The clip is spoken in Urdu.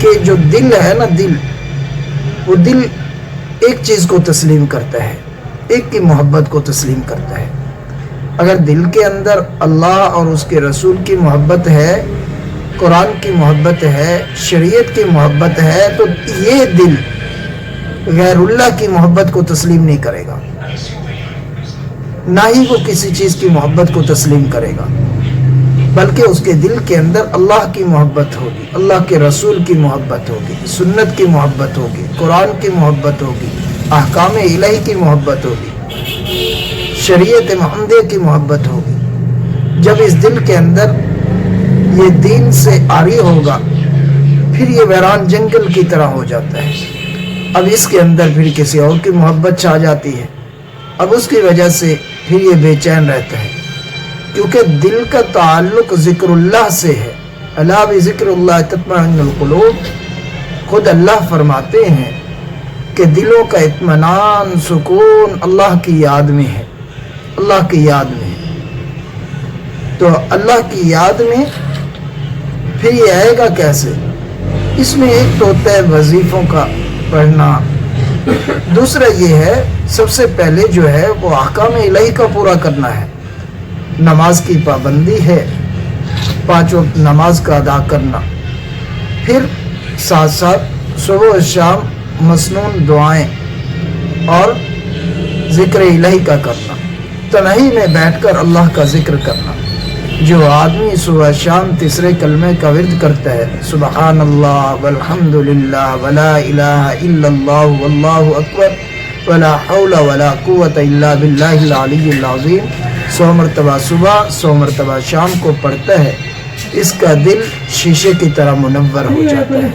کہ جو دل ہے نا، وہ دل ایک چیز کو تسلیم کرتا ہے، ایک کی محبت کو تسلیم کرتا ہے۔ اگر دل کے اندر اللہ اور اس کے رسول کی محبت ہے، قرآن کی محبت ہے، شریعت کی محبت ہے، تو یہ دل غیر اللہ کی محبت کو تسلیم نہیں کرے گا، نہ ہی وہ کسی چیز کی محبت کو تسلیم کرے گا، بلکہ اس کے دل کے اندر اللہ کی محبت ہوگی، اللہ کے رسول کی محبت ہوگی، سنت کی محبت ہوگی، قرآن کی محبت ہوگی، احکام الہی کی محبت ہوگی، شریعت محمدیہ کی محبت ہوگی۔ جب اس دل کے اندر یہ دین سے عاری ہوگا، پھر یہ ویران جنگل کی طرح ہو جاتا ہے۔ اب اس کے اندر پھر کسی اور کی محبت چھا جاتی ہے، اب اس کی وجہ سے پھر یہ بے چین رہتا ہے، کیونکہ دل کا تعلق ذکر اللہ سے ہے۔ الا بذکر اللہ تطمئن القلوب، خود اللہ فرماتے ہیں کہ دلوں کا اطمینان، سکون اللہ کی یاد میں ہے، اللہ کی یاد میں ہے۔ تو اللہ کی یاد میں پھر یہ آئے گا کیسے؟ اس میں ایک تو ہوتا ہے وظیفوں کا پڑھنا، دوسرا یہ ہے سب سے پہلے جو ہے وہ احکام الہی کا پورا کرنا ہے۔ نماز کی پابندی ہے، 5 وقت نماز کا ادا کرنا، پھر ساتھ ساتھ صبح و شام مسنون دعائیں اور ذکر الہی کا کرنا، تنہائی میں بیٹھ کر اللہ کا ذکر کرنا۔ جو آدمی صبح شام تیسرے کلمے کا ورد کرتا ہے، سبحان اللہ والحمد للہ ولا الہ الا اللہ واللہ اکبر ولا حول ولا قوت الا باللہ العلی العظیم، 100 مرتبہ صبح 100 مرتبہ شام کو پڑھتا ہے، اس کا دل شیشے کی طرح منور ہو جاتا ہے۔